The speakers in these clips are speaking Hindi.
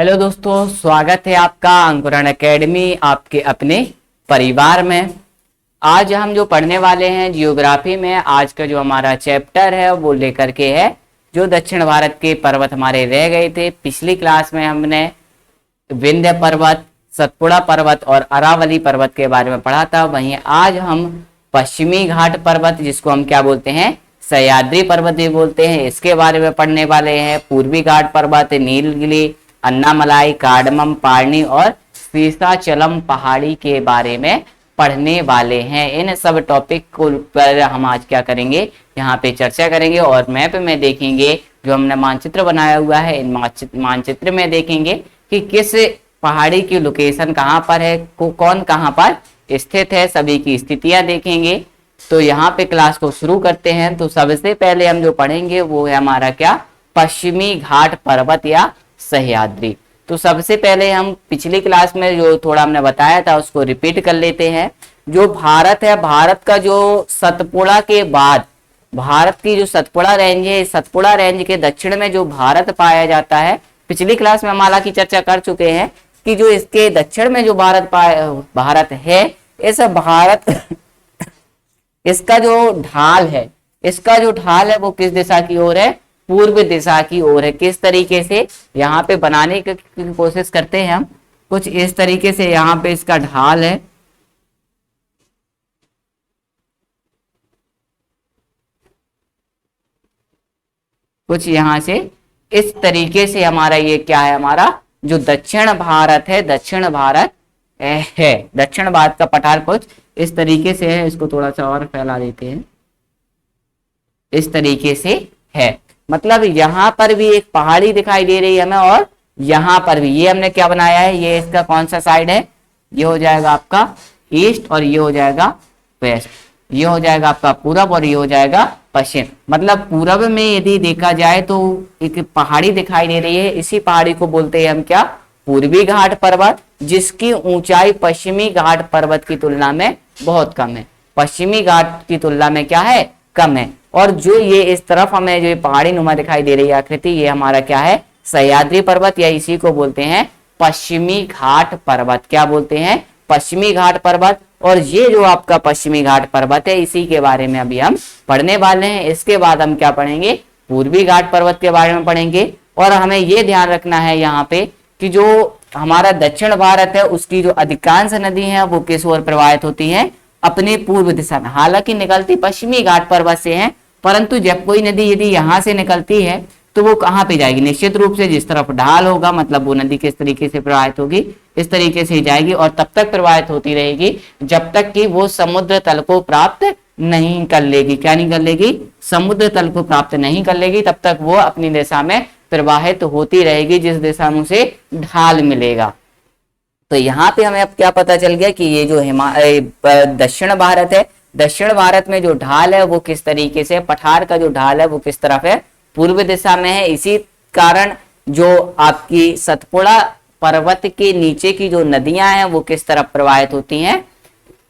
हेलो दोस्तों, स्वागत है आपका अंकुरण एकेडमी आपके अपने परिवार में। आज हम जो पढ़ने वाले हैं जियोग्राफी में, आज का जो हमारा चैप्टर है वो लेकर के है जो दक्षिण भारत के पर्वत हमारे रह गए थे। पिछली क्लास में हमने विंध्य पर्वत, सतपुड़ा पर्वत और अरावली पर्वत के बारे में पढ़ा था। वहीं आज हम पश्चिमी घाट पर्वत, जिसको हम क्या बोलते हैं, सह्याद्री पर्वत भी बोलते हैं, इसके बारे में पढ़ने वाले हैं। पूर्वी घाट पर्वत, नीलगिरी, अन्नामलाई, कार्डमम, पारनी और शेषाचलम पहाड़ी के बारे में पढ़ने वाले हैं। इन सब टॉपिक को पर हम आज क्या करेंगे, यहाँ पे चर्चा करेंगे और मैप में देखेंगे। जो हमने मानचित्र बनाया हुआ है, इन मानचित्र में देखेंगे कि किस पहाड़ी की लोकेशन कहाँ पर है, कौन कहाँ पर स्थित है, सभी की स्थितियां देखेंगे। तो यहाँ पे क्लास को शुरू करते हैं। तो सबसे पहले हम जो पढ़ेंगे वो है हमारा क्या, पश्चिमी घाट पर्वत या सह्याद्री। तो सबसे पहले हम पिछली क्लास में जो थोड़ा हमने बताया था उसको रिपीट कर लेते हैं। जो भारत है, भारत का जो सतपुड़ा के बाद भारत की जो सतपुड़ा रेंज है, सतपुड़ा रेंज के दक्षिण में जो भारत पाया जाता है, पिछली क्लास में हम हालांकि चर्चा कर चुके हैं कि जो इसके दक्षिण में जो भारत है, इस भारत इसका जो ढाल है वो किस दिशा की ओर है, पूर्व दिशा की ओर है। किस तरीके से यहाँ पे बनाने की कोशिश करते हैं हम, कुछ इस तरीके से यहाँ पे इसका ढाल है। कुछ यहाँ से इस तरीके से हमारा ये क्या है, हमारा जो दक्षिण भारत है, दक्षिण भारत का पठार कुछ इस तरीके से है। इसको थोड़ा सा और फैला देते हैं, इस तरीके से है। मतलब यहाँ पर भी एक पहाड़ी दिखाई दे रही है हमें, और यहाँ पर भी ये हमने क्या बनाया है, ये इसका कौन सा साइड है, ये हो जाएगा आपका ईस्ट और ये हो जाएगा वेस्ट, ये हो जाएगा आपका पूरब और ये हो जाएगा पश्चिम। मतलब पूरब में यदि देखा जाए तो एक पहाड़ी दिखाई दे रही है, इसी पहाड़ी को बोलते हैं हम क्या, पूर्वी घाट पर्वत, जिसकी ऊंचाई पश्चिमी घाट पर्वत की तुलना में बहुत कम है। पश्चिमी घाट की तुलना में क्या है, कम है। और जो ये इस तरफ हमें जो पहाड़ी नुमा दिखाई दे रही है आकृति, ये हमारा क्या है, सह्याद्री पर्वत, या इसी को बोलते हैं पश्चिमी घाट पर्वत। क्या बोलते हैं, पश्चिमी घाट पर्वत। और ये जो आपका पश्चिमी घाट पर्वत है, इसी के बारे में अभी हम पढ़ने वाले हैं। इसके बाद हम क्या पढ़ेंगे, पूर्वी घाट पर्वत के बारे में पढ़ेंगे। और हमें ये ध्यान रखना है यहाँ पे कि जो हमारा दक्षिण भारत है, उसकी जो अधिकांश नदी है वो किस ओर प्रवाहित होती है, अपने पूर्व दिशा में। हालांकि निकलती पश्चिमी घाट पर्वत से है, परंतु जब कोई नदी यदि यहाँ से निकलती है तो वो कहाँ पे जाएगी, निश्चित रूप से जिस तरफ ढाल होगा, मतलब वो नदी किस तरीके से प्रवाहित होगी, इस तरीके से जाएगी। और तब तक प्रवाहित होती रहेगी जब तक कि वो समुद्र तल को प्राप्त नहीं कर लेगी। क्या नहीं कर लेगी, समुद्र तल को प्राप्त नहीं कर लेगी, तब तक वो अपनी दिशा में प्रवाहित होती रहेगी, जिस दिशा में उसे ढाल मिलेगा। तो यहाँ पे हमें अब क्या पता चल गया कि ये जो दक्षिण भारत है, दक्षिण भारत में जो ढाल है वो किस तरीके से, पठार का जो ढाल है वो किस तरफ है, पूर्व दिशा में है। इसी कारण जो आपकी सतपुड़ा पर्वत के नीचे की जो नदियां हैं वो किस तरफ प्रवाहित होती हैं,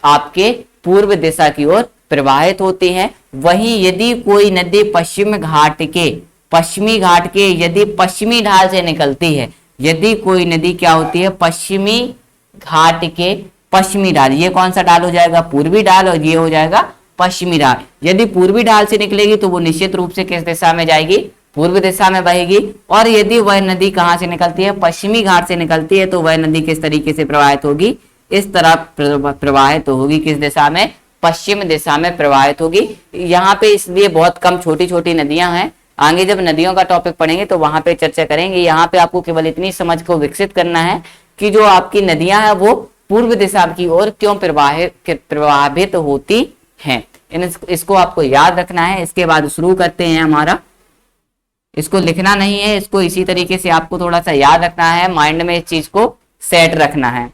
आपके पूर्व दिशा की ओर प्रवाहित होती हैं। वहीं यदि कोई नदी पश्चिमी घाट के यदि पश्चिमी ढाल से निकलती है, यदि कोई नदी क्या होती है, पश्चिमी घाट के पश्चिमी ढाल, ये कौन सा ढाल हो जाएगा, पूर्वी ढाल, और ये हो जाएगा पश्चिमी ढाल। यदि पूर्वी ढाल से निकलेगी तो वो निश्चित रूप से किस दिशा में जाएगी, पूर्व दिशा में बहेगी। और यदि वह नदी कहाँ से निकलती है, पश्चिमी घाट से निकलती है, तो वह नदी किस तरीके से प्रवाहित होगी, इस तरह प्रवाहित होगी, किस दिशा में, पश्चिम दिशा में प्रवाहित होगी। यहाँ पे इसलिए बहुत कम छोटी छोटी नदियां हैं, आगे जब नदियों का टॉपिक पढ़ेंगे तो वहां पे चर्चा करेंगे। यहाँ पे आपको केवल इतनी समझ को विकसित करना है कि जो आपकी नदियां हैं वो पूर्व दिशा की ओर क्यों प्रवाहित होती हैं, इसको आपको याद रखना है। इसके बाद शुरू करते हैं हमारा, इसको लिखना नहीं है, इसको इसी तरीके से आपको थोड़ा सा याद रखना है, माइंड में इस चीज को सेट रखना है।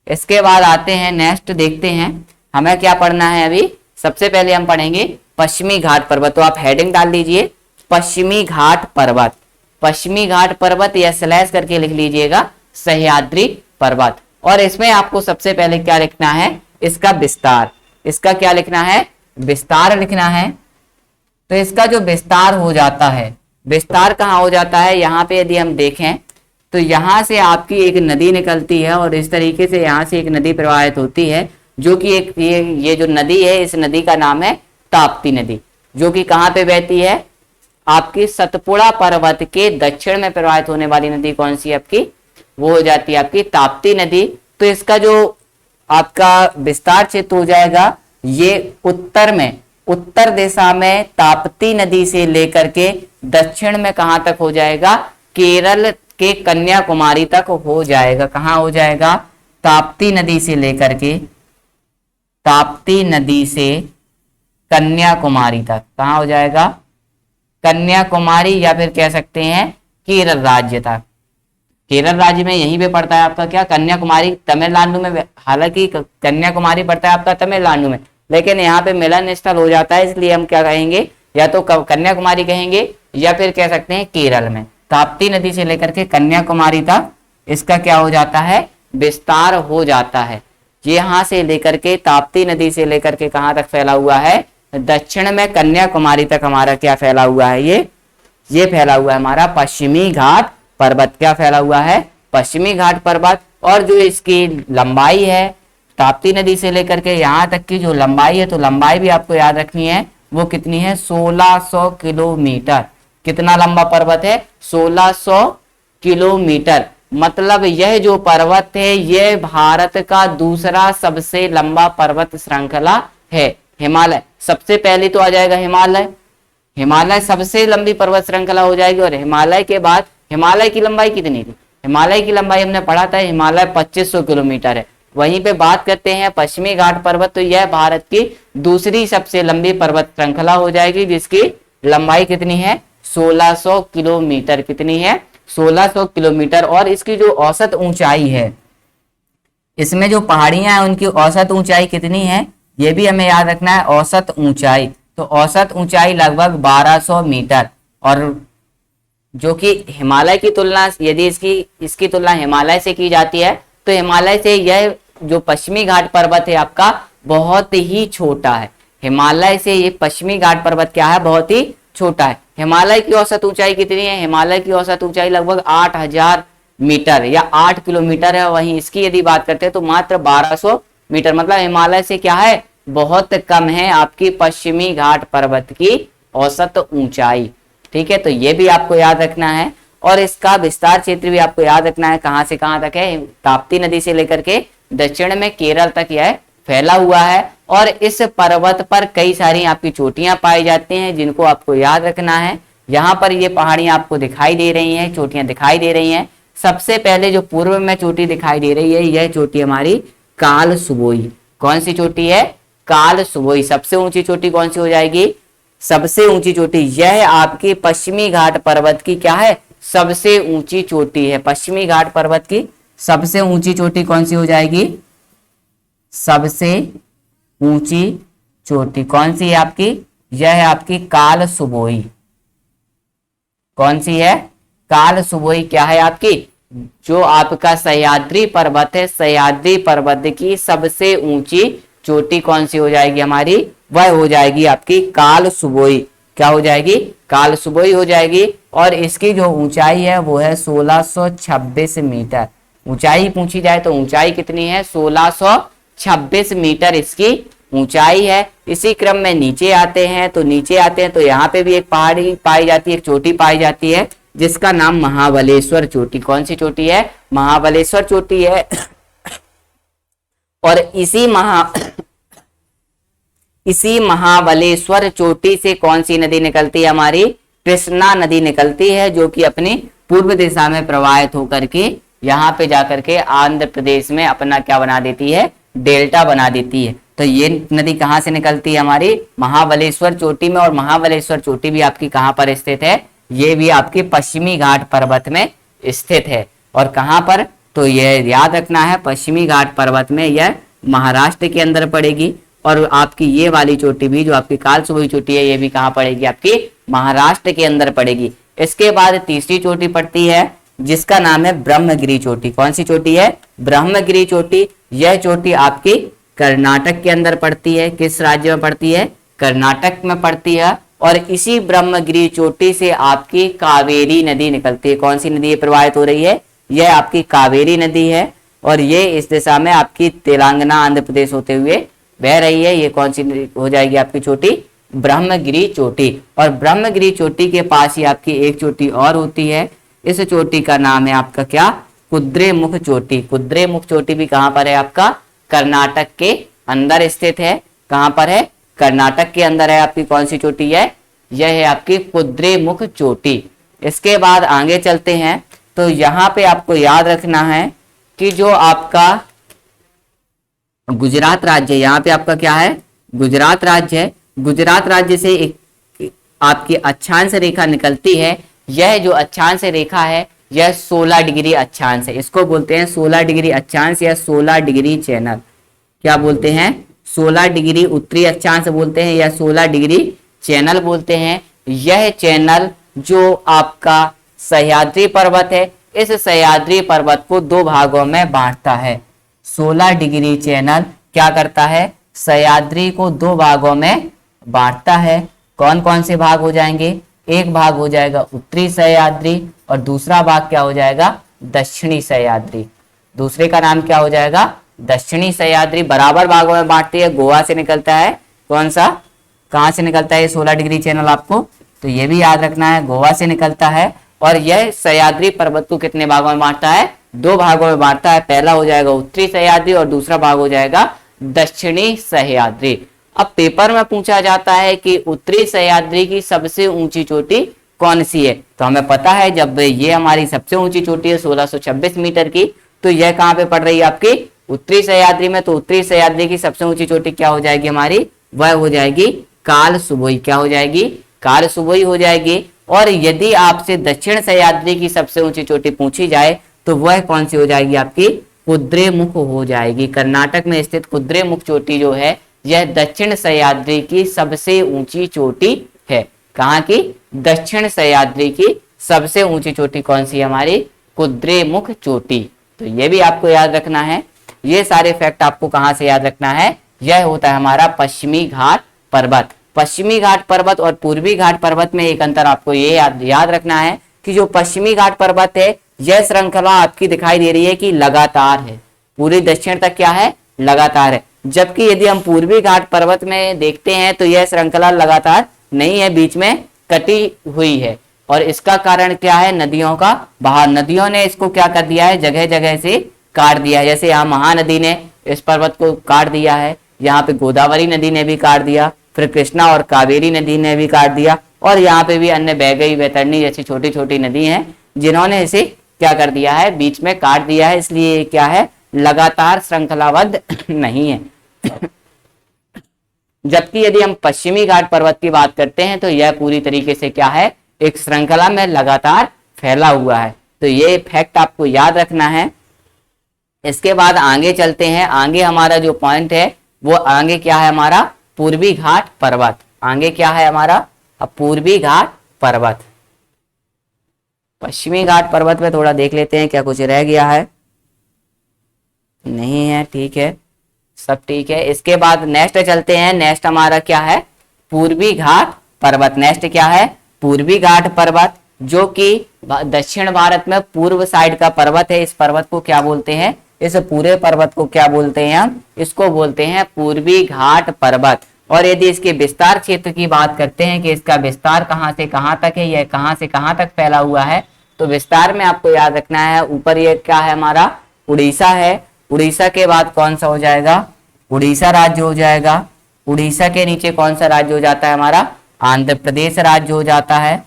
इसके बाद आते हैं नेक्स्ट, देखते हैं हमें क्या पढ़ना है। अभी सबसे पहले हम पढ़ेंगे पश्चिमी घाट पर्वत। तो आप हेडिंग डाल लीजिए पश्चिमी घाट पर्वत, पश्चिमी घाट पर्वत, या स्लैश करके लिख लीजिएगा सह्याद्री पर्वत। और इसमें आपको सबसे पहले क्या लिखना है, इसका विस्तार, इसका क्या लिखना है, विस्तार लिखना है। तो इसका जो विस्तार हो जाता है, विस्तार कहाँ हो जाता है, यहाँ पे यदि हम देखें तो यहाँ से आपकी एक नदी निकलती है और इस तरीके से यहाँ से एक नदी प्रवाहित होती है, जो कि एक ये जो नदी है, इस नदी का नाम है ताप्ती नदी, जो कि कहाँ पे बहती है, आपकी सतपुड़ा पर्वत के दक्षिण में प्रवाहित होने वाली नदी कौन सी है आपकी, वो हो जाती है आपकी ताप्ती नदी। तो इसका जो आपका विस्तार क्षेत्र हो जाएगा, ये उत्तर में, उत्तर दिशा में ताप्ती नदी से लेकर के दक्षिण में कहां तक हो जाएगा, केरल के कन्याकुमारी तक हो जाएगा। कहां हो जाएगा, ताप्ती नदी से लेकर के, ताप्ती नदी से कन्याकुमारी तक कहां हो जाएगा, कन्याकुमारी या फिर कह सकते हैं केरल राज्य तक। केरल राज्य में यहीं पे पड़ता है आपका क्या, कन्याकुमारी तमिलनाडु में, हालांकि कन्याकुमारी पड़ता है आपका तमिलनाडु में, लेकिन यहाँ पे मिलन स्थल हो जाता है, इसलिए हम क्या कहेंगे, या तो कन्याकुमारी कहेंगे या फिर कह सकते हैं केरल में। ताप्ती नदी से लेकर के कन्याकुमारी तक इसका क्या हो जाता है, विस्तार हो जाता है। यहाँ से लेकर के ताप्ती नदी से लेकर के कहाँ तक फैला हुआ है, दक्षिण में कन्याकुमारी तक हमारा क्या फैला हुआ है, ये फैला हुआ है हमारा पश्चिमी घाट पर्वत। क्या फैला हुआ है, पश्चिमी घाट पर्वत। और जो इसकी लंबाई है, ताप्ती नदी से लेकर के यहाँ तक की जो लंबाई है, तो लंबाई भी आपको याद रखनी है, वो कितनी है, 1600 किलोमीटर। कितना लंबा पर्वत है, 1600 किलोमीटर। मतलब यह जो पर्वत है, यह भारत का दूसरा सबसे लंबा पर्वत श्रृंखला है। हिमालय सबसे पहले तो आ जाएगा, हिमालय, हिमालय सबसे लंबी पर्वत श्रृंखला हो जाएगी। और हिमालय के बाद, हिमालय की लंबाई कितनी थी, हिमालय की लंबाई हमने पढ़ा था, हिमालय 2500 किलोमीटर है। वहीं पे बात करते हैं पश्चिमी घाट पर्वत, तो यह भारत की दूसरी सबसे लंबी पर्वत श्रृंखला हो जाएगी, जिसकी लंबाई कितनी है, 1600 किलोमीटर। कितनी है, 1600 किलोमीटर। और इसकी जो औसत ऊंचाई है, इसमें जो पहाड़ियां हैं उनकी औसत ऊंचाई कितनी है, ये भी हमें याद रखना है। औसत ऊंचाई, तो औसत ऊंचाई लगभग 1200 मीटर। और जो कि हिमालय की तुलना, यदि इसकी तुलना हिमालय से की जाती है, तो हिमालय से यह जो पश्चिमी घाट पर्वत है आपका बहुत ही छोटा है। हिमालय से ये पश्चिमी घाट पर्वत क्या है, बहुत ही छोटा है। हिमालय की औसत ऊंचाई कितनी है, हिमालय की औसत ऊंचाई लगभग 8000 मीटर या 8 किलोमीटर है। वहीं इसकी यदि बात करते हैं तो मात्र 1200 मीटर, मतलब हिमालय से क्या है, बहुत कम है आपकी पश्चिमी घाट पर्वत की औसत ऊंचाई। ठीक है, तो ये भी आपको याद रखना है। और इसका विस्तार क्षेत्र भी आपको याद रखना है, कहां से कहां तक है, ताप्ती नदी से लेकर के दक्षिण में केरल तक यह फैला हुआ है। और इस पर्वत पर कई सारी आपकी चोटियां पाई जाती हैं, जिनको आपको याद रखना है। यहाँ पर ये पहाड़ियां आपको दिखाई दे रही हैं, चोटियां दिखाई दे रही हैं। सबसे पहले जो पूर्व में चोटी दिखाई दे रही है, यह चोटी हमारी काल सुबोई। कौन सी चोटी है, काल सुबोई। सबसे ऊंची चोटी कौन सी हो जाएगी, सबसे ऊंची चोटी, यह आपकी पश्चिमी घाट पर्वत की क्या है, सबसे ऊंची चोटी है। पश्चिमी घाट पर्वत की सबसे ऊंची चोटी कौन सी हो जाएगी, सबसे ऊंची चोटी कौन सी है आपकी, यह है आपकी काल सुबोई। कौन सी है, काल सुबोई। क्या है आपकी, जो आपका सह्याद्री पर्वत है, सह्याद्री पर्वत की सबसे ऊंची चोटी कौन सी हो जाएगी हमारी, वह हो जाएगी आपकी काल सुबोई। क्या हो जाएगी, काल सुबोई हो जाएगी। और इसकी जो ऊंचाई है वो है 1626 मीटर। ऊंचाई पूछी जाए तो ऊंचाई कितनी है, 1626 मीटर इसकी ऊंचाई है। इसी क्रम में नीचे आते हैं, तो यहाँ पे भी एक पहाड़ी पाई जाती है, एक चोटी पाई जाती है, जिसका नाम महाबलेश्वर चोटी। कौन सी चोटी है, महाबलेश्वर चोटी है। और इसी महाबलेश्वर चोटी से कौन सी नदी निकलती है हमारी, कृष्णा नदी निकलती है, जो कि अपनी पूर्व दिशा में प्रवाहित होकर के यहाँ पे जाकर के आंध्र प्रदेश में अपना क्या बना देती है, डेल्टा बना देती है। तो ये नदी कहाँ से निकलती है हमारी, महाबलेश्वर चोटी में। और महाबलेश्वर चोटी भी आपकी कहाँ पर स्थित है, ये भी आपके पश्चिमी घाट पर्वत में स्थित है। और कहाँ पर, तो यह याद रखना है, पश्चिमी घाट पर्वत में, यह महाराष्ट्र के अंदर पड़ेगी। और आपकी ये वाली चोटी भी जो आपकी काल सुबोई चोटी है, ये भी कहाँ पड़ेगी, आपकी महाराष्ट्र के अंदर पड़ेगी। इसके बाद तीसरी चोटी पड़ती है, जिसका नाम है ब्रह्मगिरी चोटी। कौन सी चोटी है, ब्रह्मगिरी चोटी। यह चोटी आपकी कर्नाटक के अंदर पड़ती है। किस राज्य में पड़ती है, कर्नाटक में पड़ती है। और इसी ब्रह्मगिरी चोटी से आपकी कावेरी नदी निकलती है। कौन सी नदी प्रवाहित हो रही है, यह आपकी कावेरी नदी है और ये इस दिशा में आपकी तेलंगाना आंध्र प्रदेश होते हुए बह रही है। ये कौन सी हो जाएगी आपकी चोटी? ब्रह्मगिरी चोटी। और ब्रह्मगिरी चोटी के पास ही आपकी एक चोटी और होती है, इस चोटी का नाम है आपका क्या? कुद्रेमुख चोटी। कुद्रेमुख चोटी भी कहां पर है आपका? कर्नाटक के अंदर स्थित है। कहां पर है? कर्नाटक के अंदर है। आपकी कौन सी चोटी है? यह है आपकी कुद्रेमुख चोटी। इसके बाद आगे चलते हैं तो यहां पे आपको याद रखना है कि जो आपका गुजरात राज्य, यहाँ पे आपका क्या है? गुजरात राज्य है। गुजरात राज्य से एक आपकी अक्षांश रेखा निकलती है। यह जो अक्षांश रेखा है यह 16 डिग्री अक्षांश है। इसको बोलते हैं 16 डिग्री अक्षांश या 16 डिग्री चैनल। क्या बोलते हैं? 16 डिग्री उत्तरी अक्षांश बोलते हैं या 16 डिग्री चैनल बोलते हैं। यह चैनल जो आपका सह्याद्री पर्वत है, इस सह्याद्री पर्वत को दो भागों में बांटता है। 16 डिग्री चैनल क्या करता है? सह्याद्री को दो भागों में बांटता है। कौन कौन से भाग हो जाएंगे? एक भाग हो जाएगा उत्तरी सह्याद्री और दूसरा भाग क्या हो जाएगा? दक्षिणी सह्याद्री। दूसरे का नाम क्या हो जाएगा? दक्षिणी सह्याद्री। बराबर भागों में बांटती है। गोवा से निकलता है। कौन सा? कहां से निकलता है ये 16 डिग्री चैनल आपको? तो ये भी याद रखना है, गोवा से निकलता है। और यह सह्याद्री पर्वत को कितने भागों में बांटता है? दो भागों में बांटता है। पहला हो जाएगा उत्तरी सह्याद्री और दूसरा भाग हो जाएगा दक्षिणी सह्याद्री। अब पेपर में पूछा जाता है कि उत्तरी सह्याद्री की सबसे ऊंची चोटी कौन सी है? तो हमें पता है जब ये हमारी सबसे ऊंची चोटी है 1626 मीटर की, तो यह कहां पे पड़ रही है आपकी? उत्तरी सह्याद्री में। तो उत्तरी सह्याद्री की सबसे ऊंची चोटी क्या हो जाएगी हमारी? वह हो जाएगी कालसुबोई। क्या हो जाएगी? कालसुबोई हो जाएगी। और यदि आपसे दक्षिण सह्याद्री की सबसे ऊंची चोटी पूछी जाए तो वह कौन सी हो जाएगी आपकी? कुद्रेमुख हो जाएगी। कर्नाटक में स्थित कुद्रेमुख चोटी जो है यह दक्षिण सह्याद्री की सबसे ऊंची चोटी है। कहाँ की? दक्षिण सह्याद्री की सबसे ऊंची चोटी कौन सी है हमारी? कुद्रेमुख चोटी। तो ये भी आपको याद रखना है। ये सारे फैक्ट आपको कहाँ से याद रखना है? यह होता है हमारा पश्चिमी घाट पर्वत। पश्चिमी घाट पर्वत और पूर्वी घाट पर्वत में एक अंतर आपको ये याद रखना है कि जो पश्चिमी घाट पर्वत है यह श्रृंखला आपकी दिखाई दे रही है कि लगातार है, पूरी दक्षिण तक क्या है? लगातार है। जबकि यदि हम पूर्वी घाट पर्वत में देखते हैं तो यह श्रृंखला लगातार नहीं है, बीच में कटी हुई है। और इसका कारण क्या है? नदियों का बहाव। नदियों ने इसको क्या कर दिया है? जगह जगह से काट दिया है। जैसे यहाँ महानदी ने इस पर्वत को काट दिया है, यहाँ पे गोदावरी नदी ने भी काट दिया, फिर कृष्णा और कावेरी नदी ने भी काट दिया, और यहाँ पे भी अन्य बैगई, वैतरणी जैसी छोटी छोटी नदी हैं जिन्होंने इसे क्या कर दिया है? बीच में काट दिया है। इसलिए क्या है? लगातार श्रृंखलाबद्ध नहीं है। जबकि यदि हम पश्चिमी घाट पर्वत की बात करते हैं तो यह पूरी तरीके से क्या है? एक श्रृंखला में लगातार फैला हुआ है। तो ये फैक्ट आपको याद रखना है। इसके बाद आगे चलते हैं। आगे हमारा जो पॉइंट है वो आगे क्या है हमारा? पूर्वी घाट पर्वत। आगे क्या है हमारा? अब पूर्वी घाट पर्वत। पश्चिमी घाट पर्वत में थोड़ा देख लेते हैं क्या कुछ रह गया है, नहीं है, ठीक है, सब ठीक है। इसके बाद नेक्स्ट चलते हैं। नेक्स्ट हमारा क्या है? पूर्वी घाट पर्वत। नेक्स्ट क्या है? पूर्वी घाट पर्वत, जो कि दक्षिण भारत में पूर्व साइड का पर्वत है। इस पर्वत को क्या बोलते हैं? इस पूरे पर्वत को क्या बोलते हैं हम? इसको बोलते हैं पूर्वी घाट पर्वत। और यदि इसके विस्तार क्षेत्र की बात करते हैं कि इसका विस्तार कहां से कहां तक है, यह कहां से कहां तक फैला हुआ है, तो विस्तार में आपको याद रखना है ऊपर ये क्या है हमारा? उड़ीसा है। उड़ीसा के बाद कौन सा हो जाएगा? उड़ीसा राज्य हो जाएगा। उड़ीसा के नीचे कौन सा राज्य हो जाता है हमारा? आंध्र प्रदेश राज्य हो जाता है।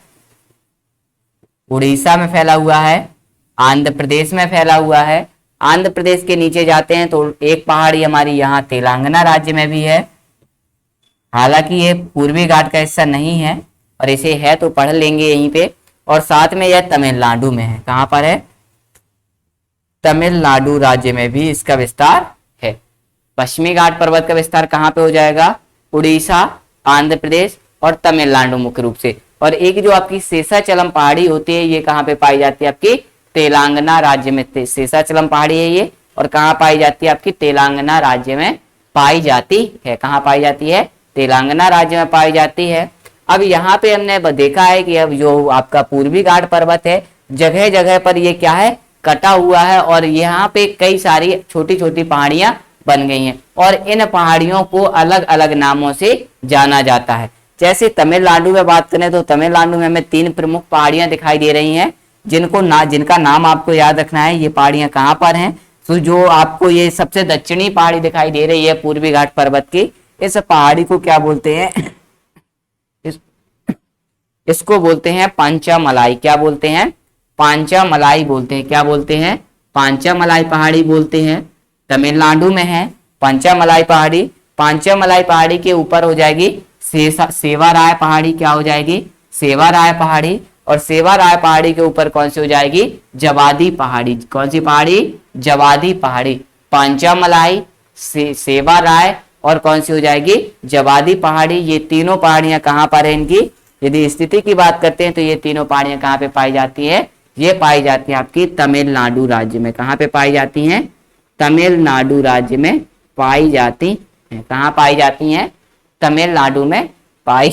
उड़ीसा में फैला हुआ है, आंध्र प्रदेश में फैला हुआ है। आंध्र प्रदेश के नीचे जाते हैं तो एक पहाड़ी हमारी यहाँ तेलंगाना राज्य में भी है। हालांकि ये पूर्वी घाट का हिस्सा नहीं है, और इसे है तो पढ़ लेंगे यहीं पे। और साथ में यह तमिलनाडु में है। कहां पर है? तमिलनाडु राज्य में भी इसका विस्तार है। पश्चिमी घाट पर्वत का विस्तार कहां पे हो जाएगा? उड़ीसा, आंध्र प्रदेश और तमिलनाडु मुख्य रूप से। और एक जो आपकी शेषाचलम पहाड़ी होती है, ये कहां पे पाई जाती है? आपकी तेलंगाना राज्य में। शेषाचलम पहाड़ी है ये, और कहां पाई जाती है? आपकी तेलंगाना राज्य में पाई जाती है। कहां पाई जाती है? तेलंगाना राज्य में पाई जाती है। अब यहाँ पे हमने देखा है कि अब जो आपका पूर्वी घाट पर्वत है, जगह जगह पर ये क्या है? कटा हुआ है और यहाँ पे कई सारी छोटी छोटी पहाड़ियां बन गई हैं और इन पहाड़ियों को अलग अलग नामों से जाना जाता है। जैसे तमिलनाडु में बात करें तो तमिलनाडु में हमें 3 प्रमुख पहाड़ियां दिखाई दे रही हैं जिनका नाम आपको याद रखना है। ये पहाड़ियां कहाँ पर हैं? तो जो आपको ये सबसे दक्षिणी पहाड़ी दिखाई दे रही है पूर्वी घाट पर्वत की, इस पहाड़ी को क्या बोलते हैं? इसको बोलते हैं पांचामलाई। क्या बोलते हैं? पांचामलाई बोलते हैं। क्या बोलते हैं? पांचामलाई पहाड़ी बोलते हैं। तमिलनाडु में है पांचामलाई पहाड़ी। पांचामलाई पहाड़ी के ऊपर हो जाएगी सेवाराय पहाड़ी। क्या हो जाएगी? सेवाराय पहाड़ी। और सेवाराय पहाड़ी के ऊपर कौन सी हो जाएगी? जवादी पहाड़ी। कौन सी पहाड़ी? जवादी पहाड़ी। पांचामलाई, सेवाराय और कौन सी हो जाएगी? जवादी पहाड़ी। ये तीनों पहाड़ियां कहाँ पर है इनकी? यदि स्थिति की बात करते हैं तो ये तीनों पहाड़ियां कहाँ पे पाई जाती है? ये पाई जाती है आपकी तमिलनाडु राज्य में। कहाँ पे पाई जाती हैं? तमिलनाडु राज्य में पाई जाती हैं। कहाँ पाई जाती हैं? तमिलनाडु में पाई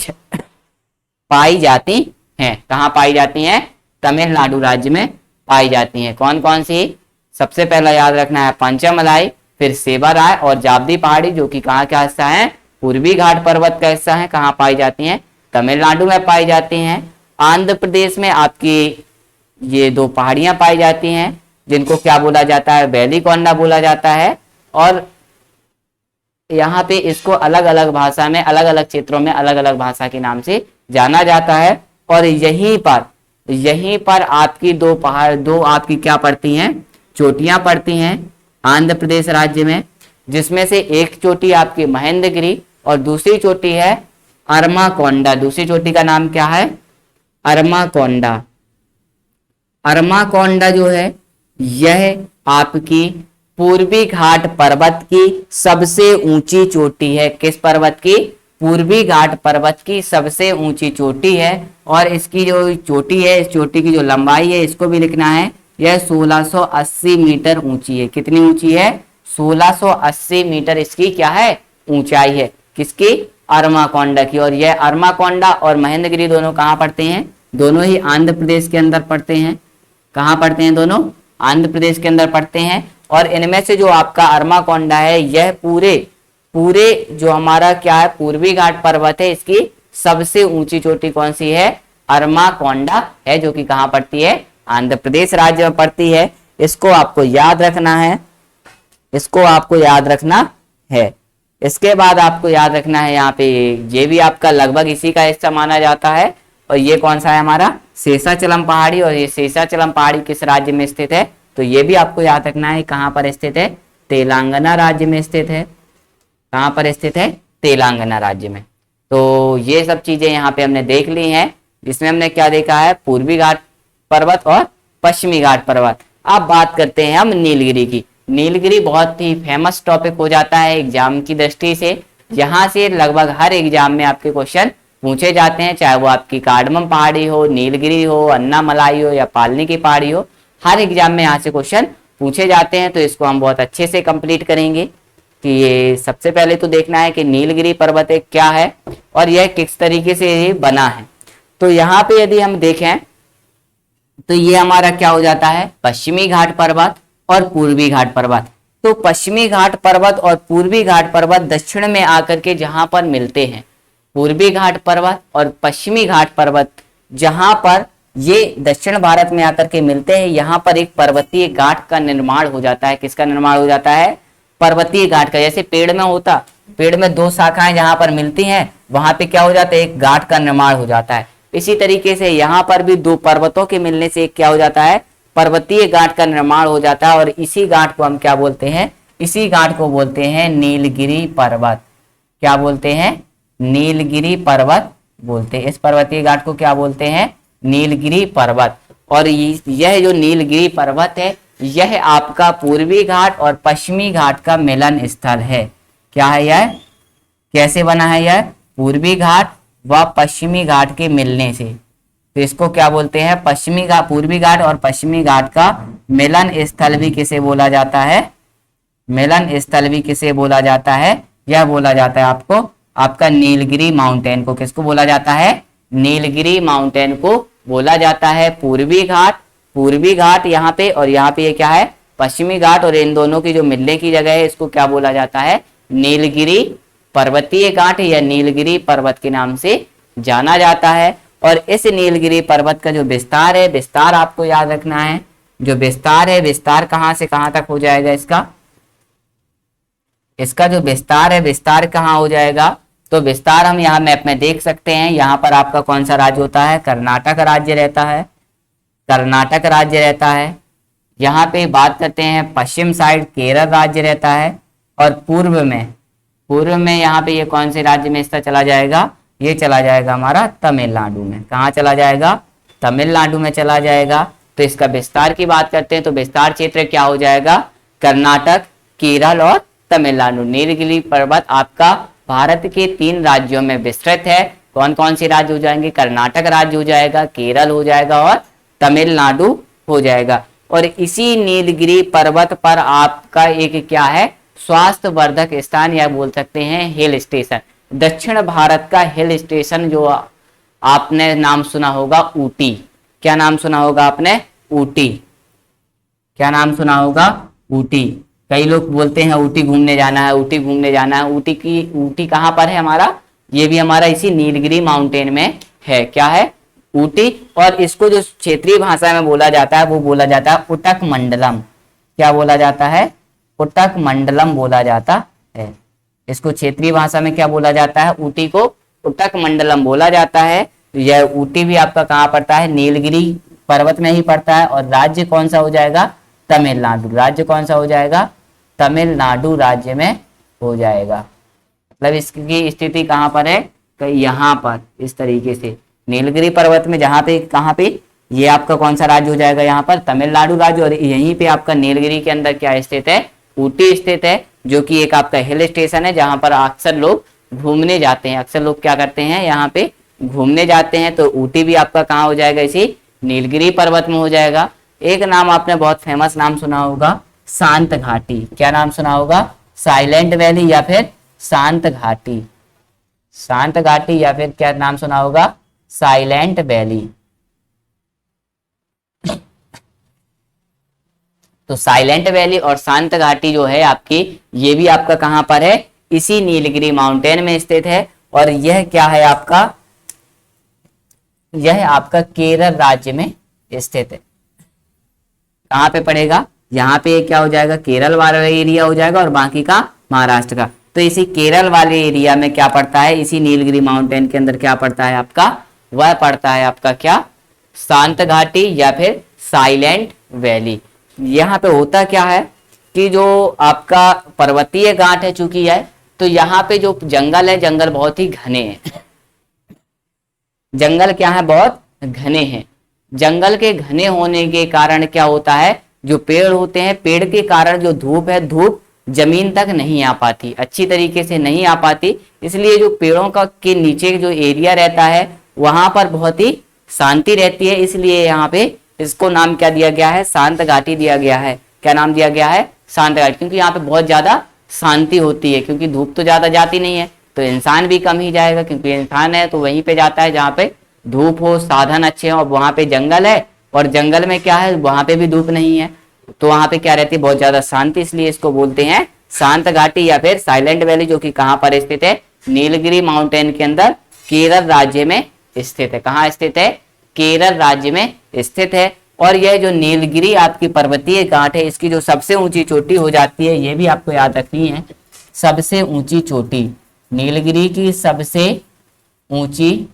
जाती हैं। कहाँ पाई जाती हैं? तमिलनाडु राज्य में पाई जाती हैं। कौन कौन सी? सबसे पहला याद रखना है पांचामलाई, फिर सेवाराय और जावदी पहाड़ी, जो कि कहाँ का हिस्सा है? पूर्वी घाट पर्वत का हिस्सा है। कहाँ पाई जाती हैं? तमिलनाडु में पाई जाती हैं। आंध्र प्रदेश में आपकी ये 2 पहाड़ियां पाई जाती हैं जिनको क्या बोला जाता है? वेलिकोंडा बोला जाता है। और यहाँ पे इसको अलग अलग भाषा में, अलग अलग क्षेत्रों में अलग अलग भाषा के नाम से जाना जाता है। और यहीं पर आपकी 2 पहाड़, 2 आपकी क्या पड़ती हैं? चोटियां पड़ती हैं आंध्र प्रदेश राज्य में, जिसमें से एक चोटी आपकी महेंद्रगिरी और दूसरी चोटी है अरमाकोंडा। दूसरी चोटी का नाम क्या है? अरमाकोंडा। अरमाकोंडा जो है यह आपकी पूर्वी घाट पर्वत की सबसे ऊंची चोटी है। किस पर्वत की? पूर्वी घाट पर्वत की सबसे ऊंची चोटी है। और इसकी जो चोटी है, इस चोटी की जो लंबाई है, इसको भी लिखना है, यह 1680 मीटर ऊंची है। कितनी ऊंची है? 1680 मीटर इसकी क्या है? ऊंचाई है। किसकी? अरमाकोंडा की। और यह अरमाकोंडा और महेंद्रगिरी दोनों कहाँ पड़ते हैं? दोनों ही आंध्र प्रदेश के अंदर पड़ते हैं। कहाँ पड़ते हैं? दोनों आंध्र प्रदेश के अंदर पड़ते हैं। और इनमें से जो आपका अरमाकोंडा है, यह पूरे जो हमारा क्या है? पूर्वी घाट पर्वत है, इसकी सबसे ऊंची चोटी कौन सी है? अरमाकोंडा है, जो कि कहाँ पड़ती है? आंध्र प्रदेश राज्य में पड़ती है। इसको आपको याद रखना है। इसको आपको याद रखना है। इसके बाद आपको याद रखना है यहाँ पे ये भी आपका लगभग इसी का हिस्सा माना जाता है। और ये कौन सा है हमारा? शेषाचलम पहाड़ी। और ये शेषाचलम पहाड़ी किस राज्य में स्थित है? तो ये भी आपको याद रखना है। कहाँ पर स्थित है? तेलंगाना राज्य में स्थित है। कहाँ पर स्थित है? तेलंगाना राज्य में। तो ये सब चीजें यहाँ पे हमने देख ली हैं, जिसमें हमने क्या देखा है? पूर्वी घाट पर्वत और पश्चिमी घाट पर्वत। अब बात करते हैं हम नीलगिरी की। नीलगिरी बहुत ही फेमस टॉपिक हो जाता है एग्जाम की दृष्टि से। यहाँ से लगभग हर एग्जाम में आपके क्वेश्चन पूछे जाते हैं, चाहे वो आपकी कार्डमम पहाड़ी हो, नीलगिरी हो, अन्नामलाई हो या पालनी की पहाड़ी हो। हर एग्जाम में यहाँ से क्वेश्चन पूछे जाते हैं। तो इसको हम बहुत अच्छे से कंप्लीट करेंगे कि ये सबसे पहले तो देखना है कि नीलगिरी पर्वत क्या है और यह किस तरीके से ये बना है। तो यहाँ पे यदि हम देखें तो ये हमारा क्या हो जाता है? पश्चिमी घाट पर्वत और पूर्वी घाट पर्वत। तो पश्चिमी घाट पर्वत और पूर्वी घाट पर्वत दक्षिण में आकर के जहां पर मिलते हैं, पूर्वी घाट पर्वत और पश्चिमी घाट पर्वत जहां पर ये दक्षिण भारत में आकर के मिलते हैं, यहाँ पर एक पर्वतीय घाट का निर्माण हो जाता है। किसका निर्माण हो जाता है? पर्वतीय घाट का। जैसे पेड़ में होता, पेड़ में 2 शाखाएं जहां पर मिलती हैं, वहां पे क्या हो जाता है? एक घाट का निर्माण हो जाता है। इसी तरीके से यहाँ पर भी 2 पर्वतों के मिलने से एक क्या हो जाता है? पर्वतीय घाट का निर्माण हो जाता है। और इसी घाट को हम क्या बोलते हैं? इसी घाट को बोलते हैं नीलगिरी पर्वत। क्या बोलते हैं? नीलगिरी पर्वत बोलते हैं। इस पर्वतीय घाट को क्या बोलते हैं? नीलगिरी पर्वत। और यह जो नीलगिरी पर्वत है, यह आपका पूर्वी घाट और पश्चिमी घाट का मिलन स्थल है। क्या है यह? कैसे बना है यह? पूर्वी घाट व पश्चिमी घाट के मिलने से। तो इसको क्या बोलते हैं? पश्चिमी घाट, पूर्वी घाट और पश्चिमी घाट का मिलन स्थल भी किसे बोला जाता है? मिलन स्थल भी किसे बोला जाता है? यह बोला जाता है आपको, आपका नीलगिरी माउंटेन को। किसको बोला जाता है? नीलगिरी माउंटेन को बोला जाता है। पूर्वी घाट पूर्वी घाट यहाँ पे, और यहाँ पे ये क्या है, पश्चिमी घाट, और इन दोनों की जो मिलने की जगह है इसको क्या बोला जाता है, नीलगिरी पर्वतीय घाट या नीलगिरी पर्वत के नाम से जाना जाता है। और इस नीलगिरी पर्वत का जो विस्तार है, विस्तार आपको याद रखना है, जो विस्तार है, विस्तार कहां से कहां तक हो जाएगा, इसका जो विस्तार है, विस्तार कहाँ हो जाएगा, तो विस्तार हम यहाँ मैप में देख सकते हैं। यहाँ पर आपका कौन सा राज्य होता है, कर्नाटक राज्य रहता है, कर्नाटक राज्य रहता है। यहाँ पे बात करते हैं पश्चिम साइड केरल राज्य रहता है, और पूर्व में यहाँ पे ये कौन से राज्य में इसका चला जाएगा, ये चला जाएगा हमारा तमिलनाडु में। कहाँ चला जाएगा, तमिलनाडु में चला जाएगा। तो इसका विस्तार की बात करते हैं तो विस्तार क्षेत्र क्या हो जाएगा, कर्नाटक, केरल और तमिलनाडु। नीलगिरी पर्वत आपका भारत के 3 राज्यों में विस्तृत है। कौन कौन से राज्य हो जाएंगे, कर्नाटक राज्य हो जाएगा, केरल हो जाएगा और तमिलनाडु हो जाएगा। और इसी नीलगिरी पर्वत पर आपका एक क्या है, स्वास्थ्य वर्धक स्थान या बोल सकते हैं हिल स्टेशन, दक्षिण भारत का हिल स्टेशन जो आपने नाम सुना होगा ऊटी। क्या नाम सुना होगा आपने, ऊटी। क्या नाम सुना होगा, ऊटी। कई लोग बोलते हैं ऊटी घूमने जाना है, ऊटी घूमने जाना है। ऊटी कहाँ पर है हमारा, ये भी हमारा इसी नीलगिरी माउंटेन में है। क्या है, ऊटी। और इसको जो क्षेत्रीय भाषा में बोला जाता है वो बोला जाता है उटक मंडलम। क्या बोला जाता है, उटक मंडलम बोला जाता है। इसको क्षेत्रीय भाषा में क्या बोला जाता है, ऊटी को उटक मंडलम बोला जाता है। यह ऊटी भी आपका कहाँ पड़ता है, नीलगिरी पर्वत में ही पड़ता है। और राज्य कौन सा हो जाएगा, तमिलनाडु। राज्य कौन सा हो जाएगा, तमिलनाडु राज्य में हो जाएगा। मतलब इसकी स्थिति कहाँ पर है, यहाँ पर इस तरीके से नीलगिरी पर्वत में, जहाँ पे कहाँ पे ये आपका कौन सा राज्य हो जाएगा, यहाँ पर तमिलनाडु राज्य। और यहीं पे आपका नीलगिरी के अंदर क्या स्थित है, ऊटी स्थित है, जो कि एक आपका हिल स्टेशन है जहां पर अक्सर लोग घूमने जाते हैं। अक्सर लोग क्या करते हैं, यहाँ पे घूमने जाते हैं। तो ऊटी भी आपका कहाँ हो जाएगा, इसी नीलगिरी पर्वत में हो जाएगा। एक नाम आपने बहुत फेमस नाम सुना होगा, शांत घाटी। क्या नाम सुना होगा, साइलेंट वैली या फिर शांत घाटी। शांत घाटी या फिर क्या नाम सुना होगा, साइलेंट वैली। तो साइलेंट वैली और शांत घाटी जो है आपकी, ये भी आपका कहां पर है, इसी नीलगिरी माउंटेन में स्थित है। और यह क्या है आपका, यह आपका केरल राज्य में स्थित है। कहां पे पड़ेगा, यहाँ पे क्या हो जाएगा, केरल वाला एरिया हो जाएगा और बाकी का महाराष्ट्र का। तो इसी केरल वाले एरिया में क्या पड़ता है, इसी नीलगिरी माउंटेन के अंदर क्या पड़ता है आपका, वह पड़ता है आपका क्या, शांत घाटी या फिर साइलेंट वैली। यहाँ पे होता क्या है कि जो आपका पर्वतीय घाट है चूंकि है, तो यहाँ पे जो जंगल है, जंगल बहुत ही घने हैं। जंगल क्या है, बहुत घने हैं। जंगल के घने होने के कारण क्या होता है, जो पेड़ होते हैं, पेड़ के कारण जो धूप है, धूप जमीन तक नहीं आ पाती, अच्छी तरीके से नहीं आ पाती। इसलिए जो पेड़ों का के नीचे जो एरिया रहता है वहां पर बहुत ही शांति रहती है। इसलिए यहाँ पे इसको नाम क्या दिया गया है, शांत घाटी दिया गया है। क्या नाम दिया गया है, शांत घाटी, क्योंकि यहाँ पे बहुत ज्यादा शांति होती है। क्योंकि धूप तो ज्यादा जाती नहीं है, तो इंसान भी कम ही जाएगा, क्योंकि इंसान है तो वहीं पे जाता है जहाँ पे धूप हो, साधन अच्छे हो। और वहां पे जंगल है, और जंगल में क्या है, वहां पे भी धूप नहीं है, तो वहां पे क्या रहती है, बहुत ज्यादा शांति। इसलिए इसको बोलते हैं शांत घाटी या फिर साइलेंट वैली, जो कि कहाँ पर स्थित है, नीलगिरी माउंटेन के अंदर केरल राज्य में स्थित है। कहाँ स्थित है, केरल राज्य में स्थित है। और यह जो नीलगिरी आपकी पर्वतीय घाट है, इसकी जो सबसे ऊंची चोटी हो जाती है, ये भी आपको याद रखनी है, सबसे ऊंची चोटी, नीलगिरी की सबसे ऊंची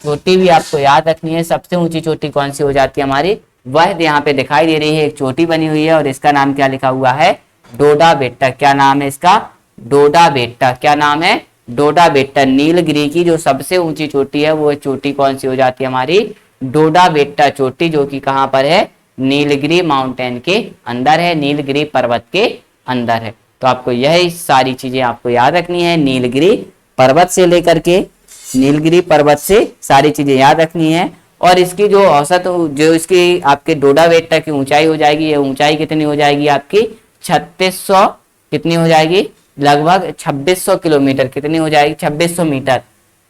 चोटी भी आपको याद रखनी है। सबसे ऊंची चोटी कौन सी हो जाती है हमारी, वह यहाँ पे दिखाई दे रही है, एक चोटी बनी हुई है और इसका नाम क्या लिखा हुआ है, डोडा बेट्टा। क्या नाम है इसका, डोडा बेट्टा। क्या नाम है, डोडा बेट्टा। नीलगिरी की जो सबसे ऊंची चोटी है वो चोटी कौन सी हो जाती है हमारी, डोडा बेट्टा चोटी, जो कि कहाँ पर है, नीलगिरी माउंटेन के अंदर है, नीलगिरी पर्वत के अंदर है। तो आपको यही सारी चीजें आपको याद रखनी है, नीलगिरी पर्वत से लेकर के, नीलगिरी पर्वत से सारी चीजें याद रखनी है। और इसकी जो औसत जो इसकी आपके डोडा बेट्टा की ऊंचाई हो जाएगी, ये ऊंचाई कितनी हो जाएगी आपकी 3600, कितनी हो जाएगी, लगभग 2600 किलोमीटर, कितनी हो जाएगी, 2600 मीटर,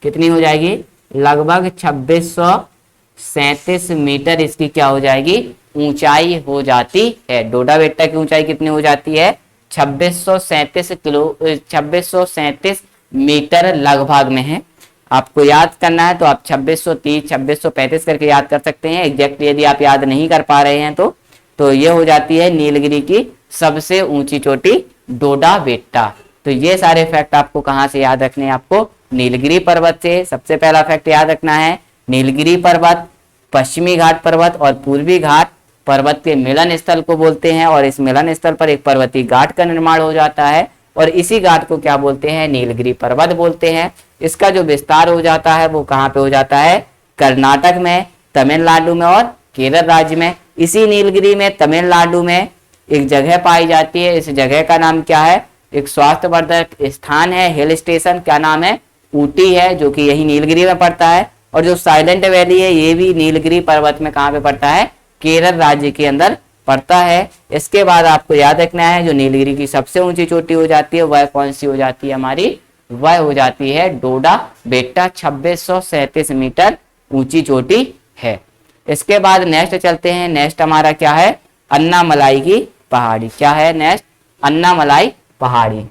कितनी हो जाएगी, लगभग 2637 मीटर इसकी क्या हो जाएगी, ऊंचाई हो जाती है। डोडा बेट्टा की ऊंचाई कितनी हो जाती है? 2637 मीटर लगभग में है। आपको याद करना है तो आप 2630 2635 करके याद कर सकते हैं। एग्जैक्टली यदि आप याद नहीं कर पा रहे हैं तो ये हो जाती है नीलगिरी की सबसे ऊंची चोटी डोडा बेट्टा। तो ये सारे फैक्ट आपको कहाँ से याद रखने हैं? आपको नीलगिरी पर्वत से। सबसे पहला फैक्ट याद रखना है, नीलगिरी पर्वत पश्चिमी घाट पर्वत और पूर्वी घाट पर्वत के मिलन स्थल को बोलते हैं, और इस मिलन स्थल पर एक पर्वतीय घाट का निर्माण हो जाता है, और इसी घाट को क्या बोलते हैं? नीलगिरी पर्वत बोलते हैं। इसका जो विस्तार हो जाता है वो कहाँ पे हो जाता है? कर्नाटक में, तमिलनाडु में और केरल राज्य में। इसी नीलगिरी में तमिलनाडु में एक जगह पाई जाती है। इस जगह का नाम क्या है? एक स्वास्थ्यवर्धक स्थान है, हिल स्टेशन। क्या नाम है? ऊटी है, जो कि यही नीलगिरी में पड़ता है। और जो साइलेंट वैली है ये भी नीलगिरी पर्वत में कहाँ पे पड़ता है? केरल राज्य के अंदर पड़ता है। इसके बाद आपको याद रखना है जो नीलगिरी की सबसे ऊंची चोटी हो जाती है वह कौन सी हो जाती है हमारी? वह हो जाती है डोडा बेट्टा। 2637 मीटर ऊंची चोटी है। इसके बाद नेक्स्ट चलते हैं। नेक्स्ट हमारा क्या है? अन्नामलाई की पहाड़ी। क्या है नेक्स्ट? अन्नामलाई पहाड़ी।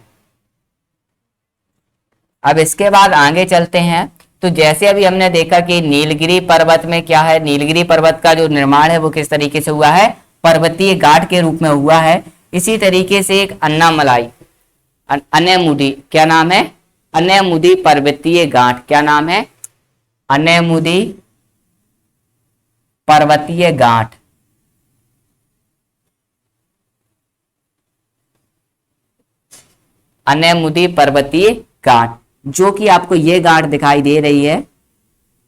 अब इसके बाद आगे चलते हैं। तो जैसे अभी हमने देखा कि नीलगिरी पर्वत में क्या है, नीलगिरी पर्वत का जो निर्माण है वो किस तरीके से हुआ है? पर्वतीय घाट के रूप में हुआ है। इसी तरीके से एक अन्नामलाई अनेमुदी, क्या नाम है? अनेमुदी पर्वतीय घाट। क्या नाम है? अनेमुदी पर्वतीय घाट। अनेमुदी पर्वतीय घाट, जो कि आपको ये घाट दिखाई दे रही है।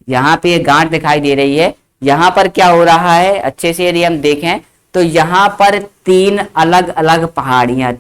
यहाँ पे ये घाट दिखाई दे रही है। यहाँ पर क्या हो रहा है अच्छे से यदि हम देखें तो यहाँ पर तीन अलग अलग पहाड़ियां,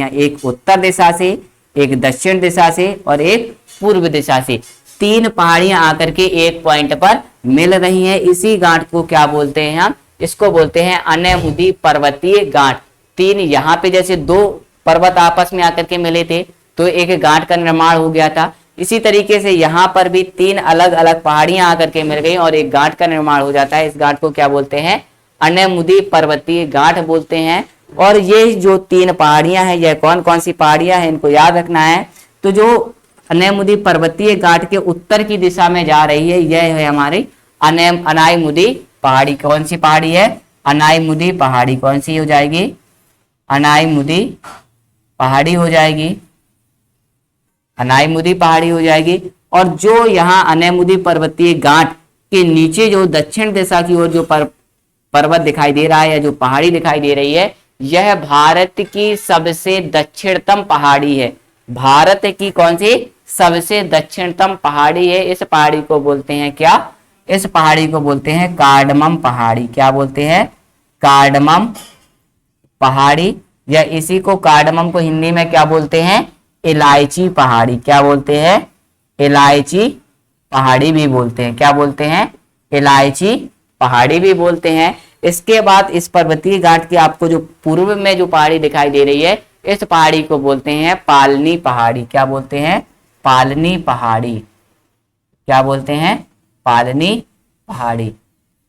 एक उत्तर दिशा से, एक दक्षिण दिशा से और एक पूर्व दिशा से, तीन पहाड़ियां आकर के एक पॉइंट पर मिल रही हैं। इसी घाट को क्या बोलते हैं हम? इसको बोलते हैं अनेमुदी पर्वतीय घाट। तीन यहाँ पे जैसे दो पर्वत आपस में आकर के मिले थे तो एक घाट का निर्माण हो गया था। इसी तरीके से यहाँ पर भी तीन अलग अलग पहाड़ियां आकर के मिल गई और एक घाट का निर्माण हो जाता है। इस घाट को क्या बोलते हैं? अनेमुदी पर्वतीय घाट बोलते हैं। और ये जो तीन पहाड़ियां हैं, यह कौन कौन सी पहाड़ियां हैं इनको याद रखना है। तो जो अनेमुदी पर्वतीय घाट के उत्तर की दिशा में जा रही है यह है हमारी अनाईमुदी पहाड़ी। कौन सी पहाड़ी है? अनाईमुदी पहाड़ी। कौन सी हो जाएगी? अनाईमुदी पहाड़ी हो जाएगी। अनाईमुदी पहाड़ी हो जाएगी। और जो यहाँ अनेमुदी पर्वतीय घाट के नीचे जो दक्षिण दिशा की ओर जो पर्वत दिखाई दे रहा है या जो पहाड़ी दिखाई दे रही है, यह भारत की सबसे दक्षिणतम पहाड़ी है। भारत की कौन सी? सबसे दक्षिणतम पहाड़ी है। इस पहाड़ी को बोलते हैं क्या? इस पहाड़ी को बोलते हैं कार्डमम पहाड़ी। क्या बोलते हैं? कार्डमम पहाड़ी। या इसी को कार्डमम को हिंदी में क्या बोलते हैं? इलायची पहाड़ी। क्या बोलते हैं? इलायची पहाड़ी भी बोलते हैं। क्या बोलते हैं? इलायची पहाड़ी भी बोलते हैं। इसके बाद इस पर्वतीय घाट की आपको जो पूर्व में जो पहाड़ी दिखाई दे रही है, इस पहाड़ी को बोलते हैं पालनी पहाड़ी। क्या बोलते हैं? पालनी पहाड़ी। क्या बोलते हैं? पालनी पहाड़ी।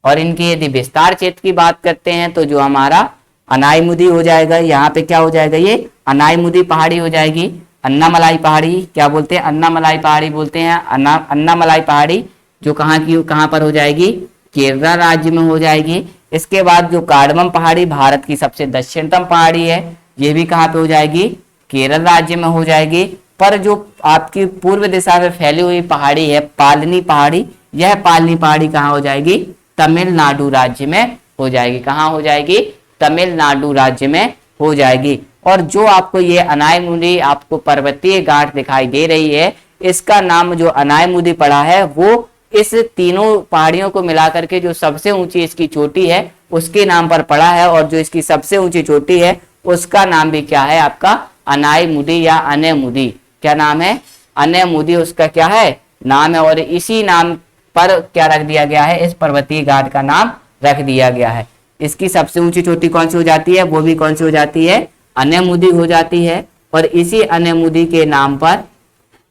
और इनकी यदि विस्तार क्षेत्र की बात करते हैं तो जो हमारा अनाईमुदी हो जाएगा, यहाँ पे क्या हो जाएगा? ये अनाईमुदी पहाड़ी हो जाएगी। अन्नामलाई पहाड़ी क्या बोलते हैं? अन्नामलाई पहाड़ी बोलते हैं। अन्नामलाई पहाड़ी जो कहाँ पर हो जाएगी? केरल राज्य में हो जाएगी। इसके बाद जो कार्डमम पहाड़ी भारत की सबसे दक्षिणतम पहाड़ी है, ये भी कहाँ पे हो जाएगी? केरल राज्य में हो जाएगी। पर जो आपकी पूर्व दिशा में फैली हुई पहाड़ी है पालनी पहाड़ी, यह पालनी पहाड़ी कहाँ हो जाएगी? तमिलनाडु राज्य में हो जाएगी। कहाँ हो जाएगी? तमिलनाडु राज्य में हो जाएगी। और जो आपको ये अनाईमुदी आपको पर्वतीय घाट दिखाई दे रही है, इसका नाम जो अनाईमुदी पड़ा है वो इस तीनों पहाड़ियों को मिलाकर के जो सबसे ऊंची इसकी चोटी है उसके नाम पर पड़ा है। और जो इसकी सबसे ऊंची चोटी है उसका नाम भी क्या है आपका? अनाईमुदी या अनेमुदी। क्या नाम है? अनेमुदी उसका क्या है? नाम है। और इसी नाम पर क्या रख दिया गया है? इस पर्वतीय घाट का नाम रख दिया गया है। इसकी सबसे ऊंची चोटी कौन सी हो जाती है? वो भी कौन सी हो जाती है? अनेमुदी हो जाती है। और इसी अनेमुदी के नाम पर,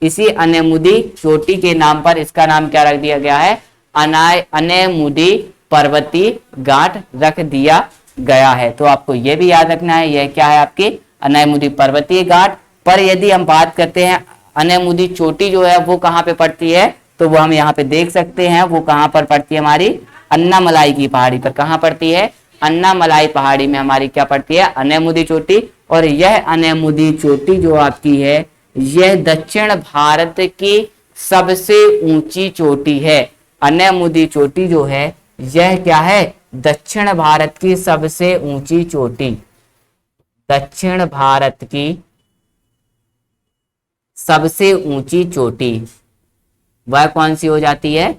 इसी अनेमुदी चोटी के नाम पर इसका नाम क्या रख दिया गया है? अनेमुदी पर्वतीय गांठ रख दिया गया है। तो आपको यह भी याद रखना है, यह क्या है आपकी अनयमुदी पर्वतीय घाट। पर यदि हम बात करते हैं अनयमुदी चोटी जो है वो कहाँ पे पड़ती है, तो वो हम यहाँ पे देख सकते हैं, वो कहाँ पर पड़ती है हमारी अन्नामलाई की पहाड़ी पर। कहाँ पड़ती है, अन्नामलाई पहाड़ी में हमारी क्या पड़ती है, अनयमुदी चोटी। और यह अनयमुदी चोटी जो आपकी है, यह दक्षिण भारत की सबसे ऊंची चोटी है। अनयमुदी चोटी जो है यह क्या है, दक्षिण भारत की सबसे ऊंची चोटी, दक्षिण भारत की सबसे ऊंची चोटी वह कौन सी हो जाती है,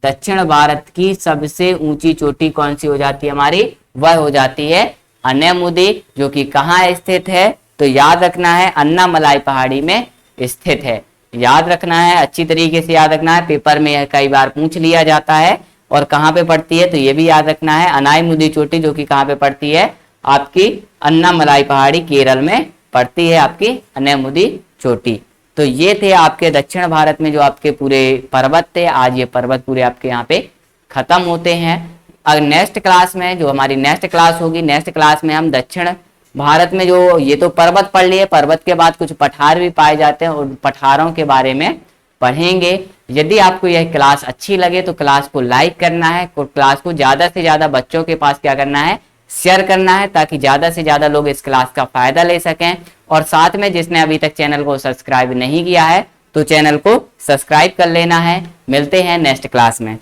दक्षिण भारत की सबसे ऊंची चोटी कौन सी हो जाती है हमारी, वह हो जाती है अनयमुदी, जो कि कहाँ स्थित है, तो याद रखना है अन्नामलाई पहाड़ी में स्थित है। याद रखना है, अच्छी तरीके से याद रखना है, पेपर में यह कई बार पूछ लिया जाता है। और कहाँ पे पड़ती है, तो ये भी याद रखना है अनायमुदी चोटी, जो कि कहाँ पे पड़ती है, आपकी अन्नामलाई पहाड़ी केरल में पड़ती है आपकी अनयमुदी चोटी। तो ये थे आपके दक्षिण भारत में जो आपके पूरे पर्वत थे। आज ये पर्वत पूरे आपके यहाँ पे खत्म होते हैं। अगर नेक्स्ट क्लास में जो हमारी नेक्स्ट क्लास होगी, नेक्स्ट क्लास में हम दक्षिण भारत में जो ये तो पर्वत पढ़ लिए, पर्वत के बाद कुछ पठार भी पाए जाते हैं और पठारों के बारे में पढ़ेंगे। यदि आपको यह क्लास अच्छी लगे तो क्लास को लाइक करना है, क्लास को ज्यादा से ज्यादा बच्चों के पास क्या करना है, शेयर करना है, ताकि ज्यादा से ज्यादा लोग इस क्लास का फायदा ले सकें। और साथ में जिसने अभी तक चैनल को सब्सक्राइब नहीं किया है तो चैनल को सब्सक्राइब कर लेना है। मिलते हैं नेक्स्ट क्लास में।